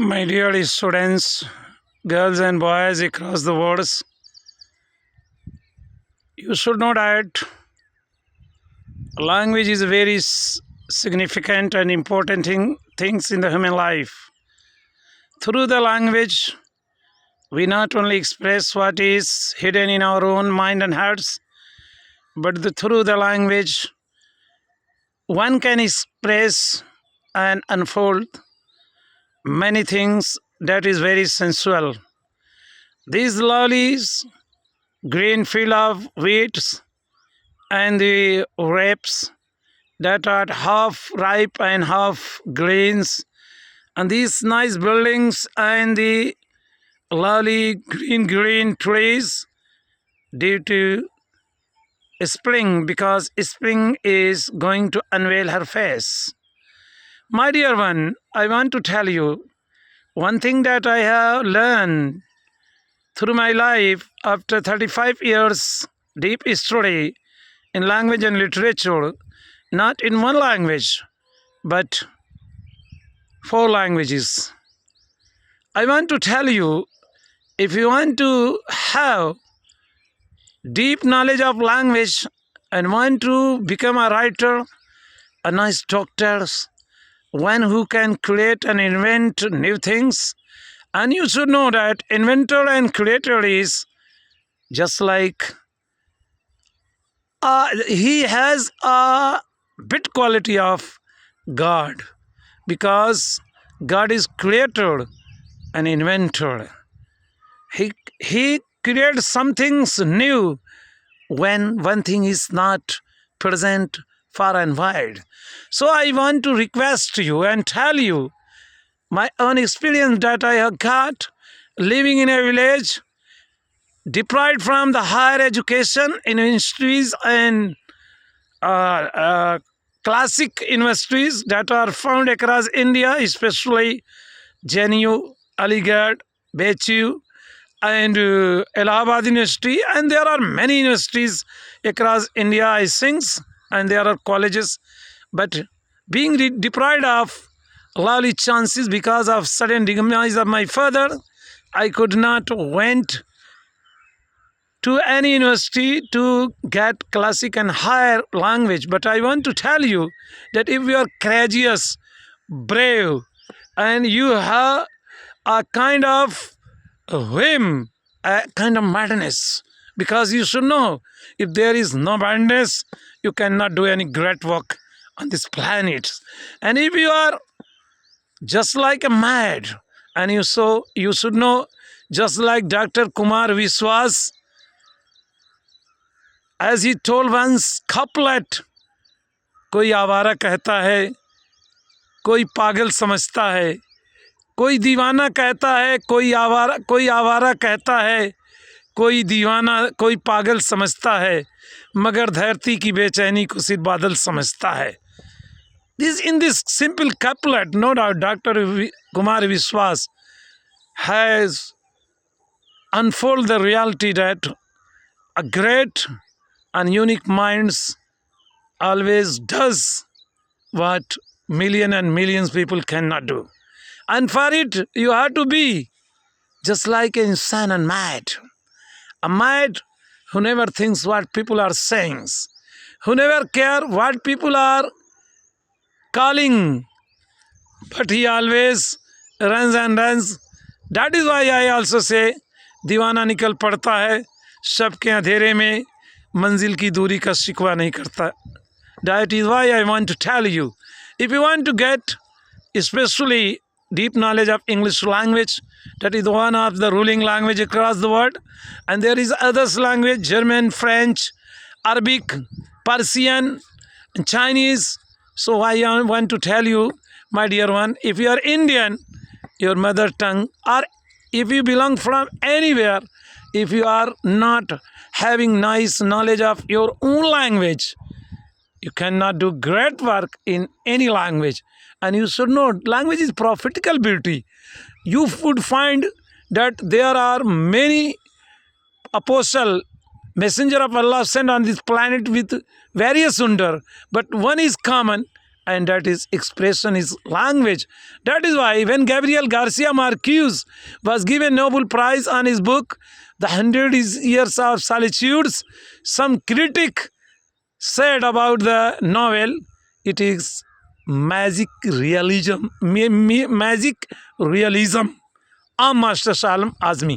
My dear students, girls and boys across the world, you should know that language is a very significant and important things in the human life. Through the language, we not only express what is hidden in our own mind and hearts, but through the language, one can express and unfold many things that is very sensual. These lollies, green field of wheats, and the grapes that are half ripe and half greens, and these nice buildings and the lovely green trees due to spring, because spring is going to unveil her face. My dear one, I want to tell you one thing that I have learned through my life after 35 years deep study in language and literature, not in one language, but 4 languages. I want to tell you, if you want to have deep knowledge of language and want to become a writer, a nice doctor, one who can create and invent new things, and you should know that inventor and creator is just like he has a bit quality of God, because God is creator and inventor. He creates some things new when one thing is not present far and wide. So I want to request you and tell you my own experience that I have got living in a village, deprived from the higher education in universities and classic universities that are found across India, especially JNU, Aligarh, BHU, and Allahabad University, and there are many universities across India, I think, and there are colleges. But being deprived of lovely chances because of sudden demise of my father, I could not went to any university to get classic and higher language. But I want to tell you that if you are courageous, brave, and you have a kind of whim, a kind of madness, because you should know, if there is no madness, you cannot do any great work on this planet. And if you are just like a mad, and you should know, just like Dr. Kumar Viswas, as he told once couplet, कोई आवारा कहता है, कोई पागल समझता है, कोई दीवाना कहता है, कोई आवारा कहता है, कोई दीवाना कोई पागल समझता है, मगर धरती की बेचैनी को सिर्फ बादल समझता है. In this simple couplet, no doubt Dr. Kumar Viswas has unfolded the reality that a great and unique minds always does what million and millions people cannot do. And for it, you have to be just like an insane and mad. A mad who never thinks what people are saying, who never care what people are calling, but he always runs and runs. That is why I also say, दीवाना निकल पड़ता है सबके अंधेरे में, मंजिल की दूरी का शिकवा नहीं करता. That is why I want to tell you, if you want to get especially deep knowledge of English language, that is one of the ruling language across the world, and there is others language, German, French, Arabic, Persian, and Chinese. So I want to tell you, my dear one, if you are Indian, your mother tongue, or if you belong from anywhere, if you are not having nice knowledge of your own language, you cannot do great work in any language. And you should know, language is prophetical beauty. You would find that there are many apostle, messenger of Allah sent on this planet with various wonder, but one is common, and that is expression is language. That is why when Gabriel Garcia Marquez was given Nobel Prize on his book The 100 Years of Solitudes, some critic said about the novel, it is magic realism. Magic realism. I'm Master Salam Azmi.